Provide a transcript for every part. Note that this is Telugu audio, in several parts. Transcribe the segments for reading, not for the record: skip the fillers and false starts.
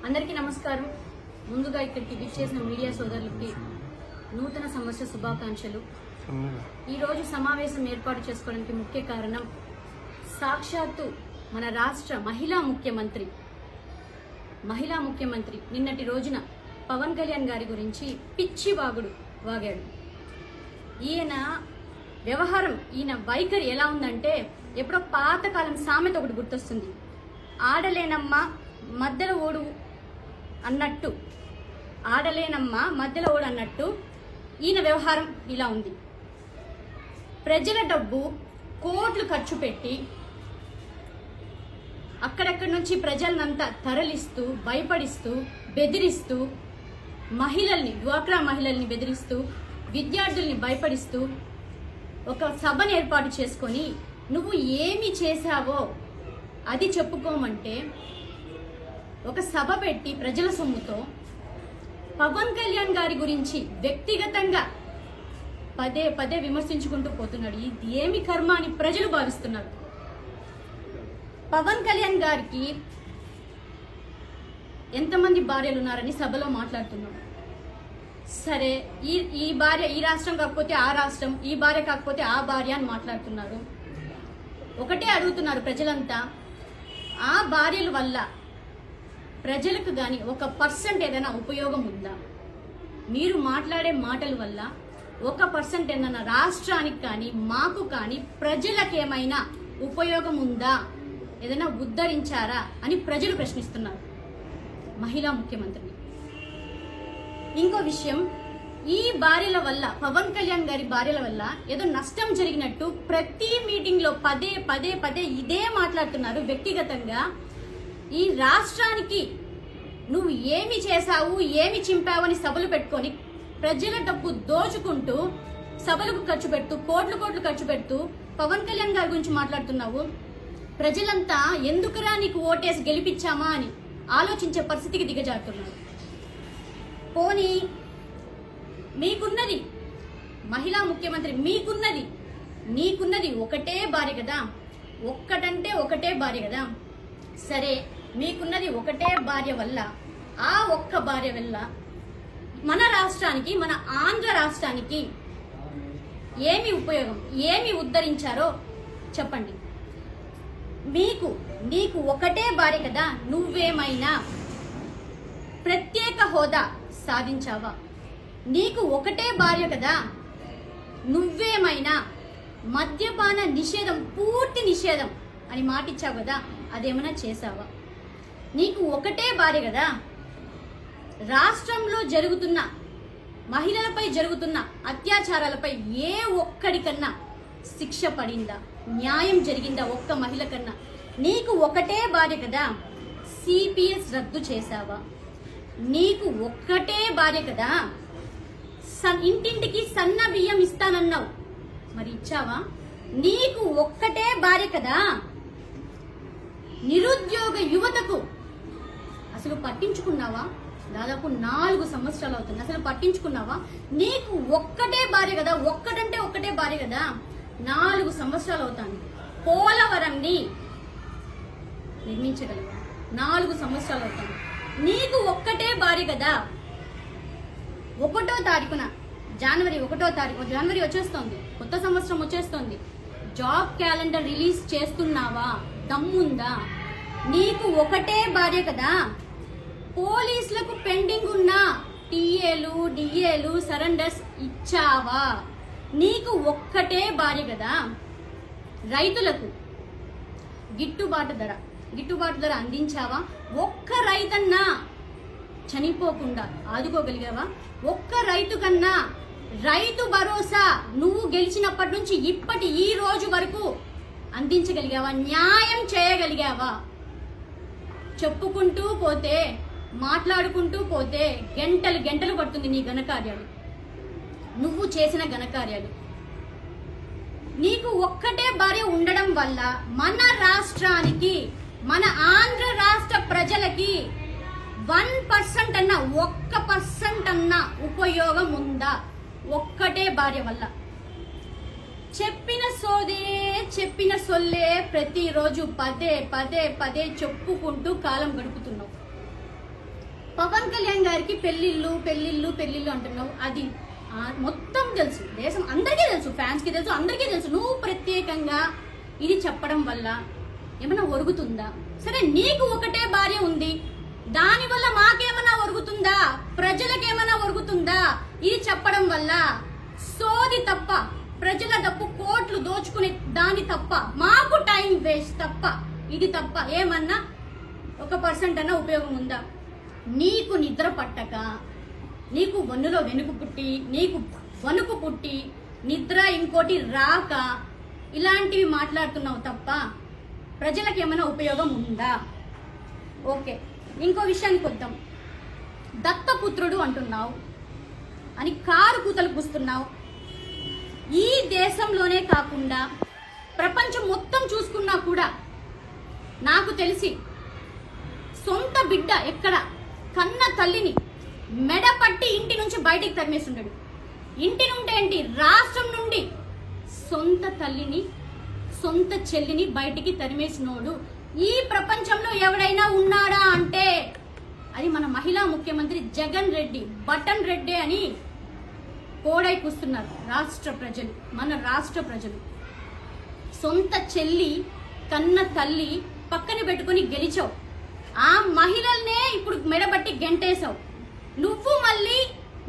అందరికీ నమస్కారం. ముందుగా ఇక్కడికి విచ్చేసిన మీడియా సోదరులకి నూతన సంవత్సర శుభాకాంక్షలు. ఈ రోజు సమావేశం ఏర్పాటు చేసుకోవడానికి ముఖ్య కారణం సాక్షాత్తు మన రాష్ట్ర మహిళా ముఖ్యమంత్రి నిన్నటి రోజున పవన్ కళ్యాణ్ గారి గురించి పిచ్చి వాగాడు. ఈయన వ్యవహారం, ఈయన వైఖరి ఎలా ఉందంటే ఎప్పుడో పాతకాలం సామెత ఒకటి గుర్తొస్తుంది. ఆడలేనమ్మ మధ్యలో ఓడు అన్నట్టు, ఈయన వ్యవహారం ఇలా ఉంది. ప్రజల డబ్బు కోట్లు ఖర్చు పెట్టి అక్కడక్కడి నుంచి ప్రజలనంతా తరలిస్తూ, భయపడిస్తూ, బెదిరిస్తూ, డ్వాక్రా మహిళల్ని బెదిరిస్తూ, విద్యార్థుల్ని భయపడిస్తూ ఒక సభను ఏర్పాటు చేసుకొని నువ్వు ఏమి చేశావో అది చెప్పుకోమంటే ఒక సభ పెట్టి ప్రజల సొమ్ముతో పవన్ కళ్యాణ్ గారి గురించి వ్యక్తిగతంగా పదే పదే విమర్శించుకుంటూ పోతున్నాడు. ఇది ఏమి కర్మ అని ప్రజలు భావిస్తున్నారు. పవన్ కళ్యాణ్ గారికి ఎంతమంది భార్యలు ఉన్నారని సభలో మాట్లాడుతున్నాడు. సరే, ఈ భార్య ఈ రాష్ట్రం కాకపోతే ఆ రాష్ట్రం, ఈ భార్య కాకపోతే ఆ భార్య అని మాట్లాడుతున్నారు. ఒకటే అడుగుతున్నారు ప్రజలంతా, ఆ భార్యల వల్ల ప్రజలకు గాని 1% ఏదైనా ఉపయోగం ఉందా? మీరు మాట్లాడే మాటల వల్ల 1% ఏదైనా రాష్ట్రానికి కానీ మాకు కానీ ప్రజలకేమైనా ఉపయోగం ఉందా? ఏదైనా ఉద్ధరించారా అని ప్రజలు ప్రశ్నిస్తున్నారు మహిళా ముఖ్యమంత్రిని. ఇంకో విషయం, ఈ భార్యల వల్ల, పవన్ కళ్యాణ్ గారి భార్యల వల్ల ఏదో నష్టం జరిగినట్టు ప్రతి మీటింగ్ లో పదే పదే ఇదే మాట్లాడుతున్నారు. వ్యక్తిగతంగా ఈ రాష్ట్రానికి నువ్వు ఏమి చేశావు, ఏమి చింపావు అని సభలు పెట్టుకొని ప్రజల డబ్బు దోచుకుంటూ సభలకు ఖర్చు పెడుతూ, కోట్లు ఖర్చు పెడుతూ పవన్ కళ్యాణ్ గారి గురించి మాట్లాడుతున్నావు. ప్రజలంతా ఎందుకురా నీకు ఓటేసి గెలిపించామా అని ఆలోచించే పరిస్థితికి దిగజారుతున్నారు. పోనీ మీకున్నది మహిళా ముఖ్యమంత్రి, నీకున్నది ఒకటే భార్య కదా, ఒక్కటంటే ఒకటే భార్య కదా. సరే, మీకున్నది ఒకటే భార్య వల్ల, ఆ ఒక్క భార్య వల్ల మన రాష్ట్రానికి, మన ఆంధ్ర రాష్ట్రానికి ఏమి ఉపయోగం, ఏమి ఉద్ధరించారో చెప్పండి. నీకు ఒకటే భార్య కదా, నువ్వేమైనా ప్రత్యేక హోదా సాధించావా? నీకు ఒకటే భార్య కదా, నువ్వేమైనా మద్యపాన నిషేధం, పూర్తి నిషేధం అని మాటిచ్చావు కదా, అదేమైనా చేశావా? నీకు ఒకటే భార్య కదా, రాష్ట్రంలో జరుగుతున్న మహిళలపై జరుగుతున్న అత్యాచారాలపై ఏ ఒక్కడికన్నా శిక్ష పడిందా, న్యాయం జరిగిందా ఒక్క మహిళ కన్నా? నీకు ఒకటే భార్య కదా, సిపిఎస్ రద్దు చేశావా? నీకు ఒక్కటే భార్య కదా, ఇంటింటికి సన్న బియ్యం ఇస్తానన్నావు, మరి ఇచ్చావా? నీకు ఒక్కటే భార్య కదా, నిరుద్యోగ యువతకు అసలు పట్టించుకున్నావా? దాదాపు 4 సంవత్సరాలు అవుతుంది, అసలు పట్టించుకున్నావా? నీకు ఒక్కటే భార్య కదా, ఒక్కటంటే ఒక్కటే భార్య కదా, 4 సంవత్సరాలు అవుతాను. పోలవరంని నిర్మించగలిగా 4 సంవత్సరాలు అవుతాను. నీకు ఒక్కటే భార్య కదా, 1వ తారీఖున జనవరి 1వ తారీఖు, జనవరి వచ్చేస్తోంది, కొత్త సంవత్సరం వచ్చేస్తోంది. జాబ్ క్యాలెండర్ రిలీజ్ చేస్తున్నావా? దమ్ముందా? నీకు ఒకటే భార్య కదా, పోలీసులకు పెండింగ్ ఉన్న టీఏలు, డిఏలు, సరెండర్స్ ఇచ్చావా? నీకు ఒక్కటే భార్య కదా, రైతులకు గిట్టుబాటు ధర అందించావా? ఒక్క రైతన్నా చనిపోకుండా ఆదుకోగలిగావా? ఒక్క రైతు కన్నా రైతు భరోసా నువ్వు గెలిచినప్పటి నుంచి ఈ రోజు వరకు అందించగలిగావా? న్యాయం చేయగలిగావా? చెప్పుకుంటూ పోతే, మాట్లాడుకుంటూ పోతే గంటలు పడుతుంది నీ ఘనకార్యాలు, నువ్వు చేసిన ఘనకార్యాలు. నీకు ఒక్కటే భార్య ఉండడం వల్ల మన రాష్ట్రానికి, మన ఆంధ్ర రాష్ట్ర ప్రజలకి 1% అన్నా, 1% అన్నా ఉపయోగం ఉందా? ఒక్కటే భార్య వల్ల. చెప్పిన సోదే చెప్పిన సొల్లే ప్రతిరోజు పదే పదే పదే చెప్పుకుంటూ కాలం గడుపుతున్నావు. పవన్ కళ్యాణ్ గారికి పెళ్లిళ్ళు పెళ్లిళ్ళు పెళ్లిళ్ళు అంటున్నావు. అది మొత్తం తెలుసు, దేశం అందరికీ తెలుసు, ఫ్యాన్స్ కి తెలుసు, అందరికీ తెలుసు. నువ్వు ప్రత్యేకంగా ఇది చెప్పడం వల్ల ఏమైనా ఒరుగుతుందా? సరే, నీకు ఒకటే భార్య ఉంది, దానివల్ల మాకేమైనా ఒరుగుతుందా? ప్రజలకేమైనా ఒరుగుతుందా? ఇది చెప్పడం వల్ల సోది తప్ప, ప్రజల డబ్బు కోట్లు దోచుకునే దాని తప్ప, మాకు టైం వేస్ట్ తప్ప, ఇది తప్ప ఏమన్నా 1% అన్నా ఉపయోగం ఉందా? నీకు నిద్ర పట్టక, నీకు వన్నులో వెనుకు పుట్టి, నీకు వణుకు పుట్టి, నిద్ర ఇంకోటి రాక ఇలాంటివి మాట్లాడుతున్నావు తప్ప ప్రజలకు ఏమైనా ఉపయోగం ఉందా? ఓకే, ఇంకో విషయానికి వద్దాం. దత్తపుత్రుడు అంటున్నావు అని కారు కూతలు కూస్తున్నావు. ఈ దేశంలోనే కాకుండా ప్రపంచం మొత్తం చూసుకున్నా కూడా నాకు తెలిసి సొంత బిడ్డ ఎక్కడ కన్న తల్లిని మెడపట్టి ఇంటి నుంచి బయటికి తరిమేస్తుంటాడు. ఇంటి నుండి ఏంటి, రాష్ట్రం నుండి సొంత తల్లిని, సొంత చెల్లిని బయటికి తరిమేసినోడు ఈ ప్రపంచంలో ఎవడైనా ఉన్నాడా అంటే అది మన మహిళా ముఖ్యమంత్రి జగన్ రెడ్డి, బటన్ రెడ్డి అని కోడై కూస్తున్నారు రాష్ట్ర ప్రజలు, మన రాష్ట్ర ప్రజలు. సొంత చెల్లి, కన్న తల్లి పక్కన పెట్టుకుని గెలిచావు. ఆ మహిళల్నే ఇప్పుడు మెడబట్టి గెంటేశావు. నువ్వు మళ్ళీ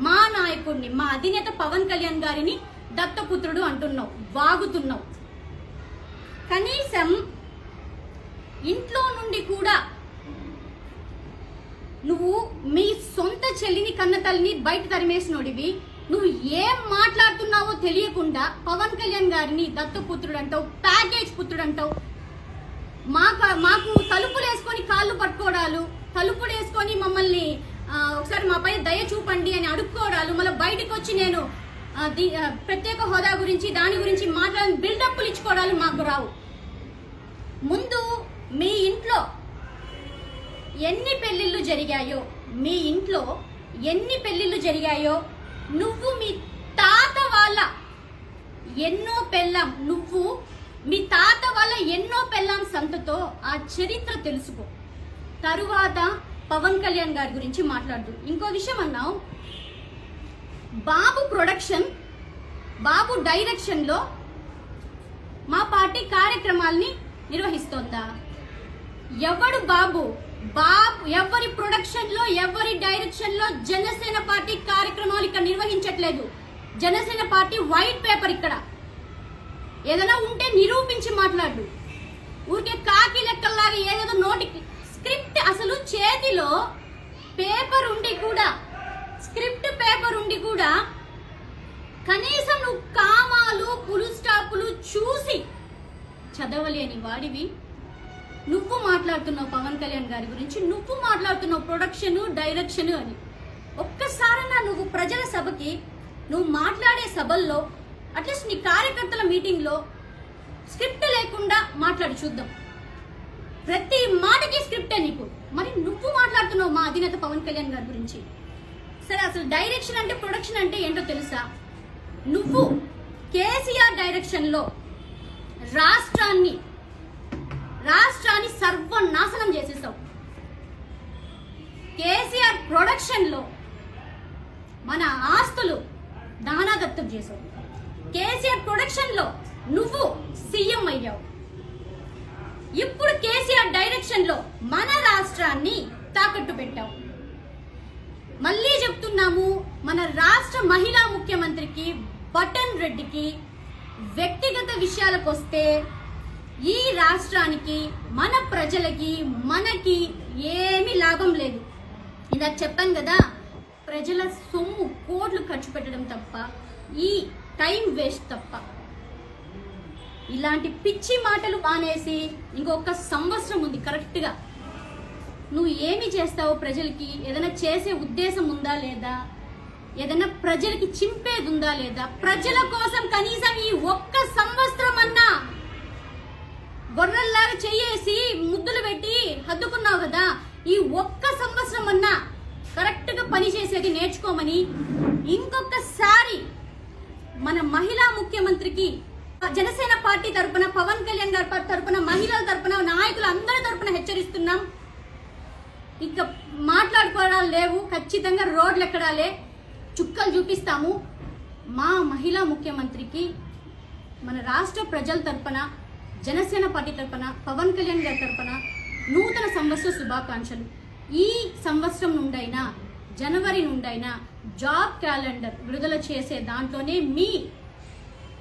మా నాయకుడిని, మా అధినేత పవన్ కళ్యాణ్ గారిని దత్తపుత్రుడు అంటున్నావు, వాగుతున్నావు. కనీసం ఇంట్లో నుండి కూడా నువ్వు మీ సొంత చెల్లిని, కన్న తల్లిని బయట తరిమేసినోడివి. నువ్వు ఏం మాట్లాడుతున్నావో తెలియకుండా పవన్ కళ్యాణ్ గారిని దత్తపుత్రుడు అంటావు, ప్యాకేజ్ పుత్రుడు అంటావు. మాకు తలుపులు వేసుకొని కాళ్ళు పట్టుకోవడాలు, తలుపులు వేసుకొని మమ్మల్ని ఒకసారి మాపై దయ చూపండి అని అడుక్కోవడాలు, మళ్ళీ బయటకు వచ్చి నేను ప్రత్యేక హోదా గురించి దాని గురించి మాట్లాడి బిల్డప్లు ఇచ్చుకోవడాలు మాకు రావు. ముందు మీ ఇంట్లో ఎన్ని పెళ్లిళ్ళు జరిగాయో, మీ ఇంట్లో ఎన్ని పెళ్లిళ్ళు జరిగాయో, నువ్వు మీ తాత వాళ్ళ ఎన్నో పెళ్ళాం, నువ్వు మీ తాత వాళ్ళ ఎన్నో పెళ్ళాం సంతతో ఆ చరిత్ర తెలుసుకో. తరువాత పవన్ కళ్యాణ్ గారి గురించి మాట్లాడు. ఇంకో విషయం అన్నావు, బాబు ప్రొడక్షన్, బాబు డైరెక్షన్ లో మా పార్టీ కార్యక్రమాల్ని నిర్వహిస్తోందా? ఎవడు బాబు? ఎవరి ప్రొడక్షన్ లో, ఎవరి డైరెక్షన్ లో జనసేన పార్టీ కార్యక్రమాలు ఇక్కడ నిర్వహించట్లేదు. జనసేన పార్టీ వైట్ పేపర్ ఇక్కడ ఏదైనా ఉంటే నిరూపించి మాట్లాడు. ఊరికే కాకి లెక్కల్లాగా ఏదేదో నోటికి స్క్రిప్ట్, అసలు చేతిలో పేపర్ ఉండి కూడా, స్క్రిప్ట్ పేపర్ ఉండి కూడా కనీసం నువ్వు కామాలు, ఫుల్ స్టాపులు చూసి చదవలేని వాడివి నువ్వు మాట్లాడుతున్నావు పవన్ కళ్యాణ్ గారి గురించి. నువ్వు మాట్లాడుతున్నావు ప్రొడక్షన్, డైరెక్షన్ అని. ఒక్కసారన్నా నువ్వు ప్రజల సభకి, నువ్వు మాట్లాడే సభల్లో, అట్లీస్ట్ నీ కార్యకర్తల మీటింగ్ లో స్క్రిప్ట్ లేకుండా మాట్లాడి చూద్దాం. ప్రతి మాటకి స్క్రిప్టే నీకు. మరి నువ్వు మాట్లాడుతున్నావు మా అధినేత పవన్ కళ్యాణ్ గారి గురించి. సరే, అసలు డైరెక్షన్ అంటే, ప్రొడక్షన్ అంటే ఏంటో తెలుసా? నువ్వు కేసీఆర్ డైరెక్షన్ లో రాష్ట్రాన్ని సర్వనాశనం చేసేసావు. కేసీఆర్ ప్రొడక్షన్ లో మన ఆస్తులు దానాదత్తం చేసావు. కేసీఆర్ ప్రొడక్షన్ లో నువ్వు సీఎం అయ్యావు. ఇప్పుడు కేసీఆర్ డైరెక్షన్ లో మన రాష్ట్రాన్ని తాకట్టు పెట్టావు. మళ్ళీ చెప్తున్నాము, మన రాష్ట్ర మహిళా ముఖ్యమంత్రికి బటన్ రెడ్డికి వ్యక్తిగత విషయాలకు వస్తే ఈ రాష్ట్రానికి, మన ప్రజలకి, మనకి ఏమీ లాభం లేదు. ఇందాక చెప్పాను కదా, ప్రజల సొమ్ము కోట్లు ఖర్చు పెట్టడం తప్ప, ఈ టైం వేస్ట్ తప్ప. ఇలాంటి పిచ్చి మాటలు మానేసి ఇంకొక సంవత్సరం ఉంది కరెక్ట్ గా. నువ్వు ఏమి చేస్తావు ప్రజలకి? ఏదైనా చేసే ఉద్దేశం ఉందా లేదా? ఏదైనా ప్రజలకి చింపేది ఉందా లేదా? ప్రజల కోసం కనీసం ఈ ఒక్క సంవత్సరం అన్నా గొర్రెల్లాగా చెయ్యేసి ముద్దులు పెట్టి హద్దుకున్నావు కదా, ఈ ఒక్క సంవత్సరం అన్నా కరెక్ట్ గా పని చేసేది నేర్చుకోమని ఇంకొకసారి మన మహిళా ముఖ్యమంత్రికి జనసేన పార్టీ తరపున, పవన్ కళ్యాణ్ గారి తరపున, మహిళల తరపున, నాయకులు అందరి తరపున హెచ్చరిస్తున్నాం. ఇంకా మాట్లాడుకోవడాలు లేవు. ఖచ్చితంగా రోడ్లు ఎక్కడాలే, చుక్కలు చూపిస్తాము. మా మహిళా ముఖ్యమంత్రికి మన రాష్ట్ర ప్రజల తరపున, జనసేన పార్టీ తరపున, పవన్ కళ్యాణ్ గారి తరపున నూతన సంవత్సర శుభాకాంక్షలు. ఈ సంవత్సరం నుండైనా, జనవరి నుండైనా జాబ్ క్యాలెండర్ విడుదల చేసే దాంట్లోనే మీ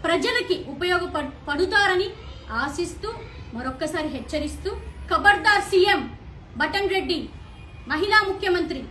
ప్రజలకి ఉపయోగపడుతారని ఆశిస్తూ మరొక్కసారి హెచ్చరిస్తూ, ఖబర్దార్ సీఎం బటన్ రెడ్డి, మహిళా ముఖ్యమంత్రి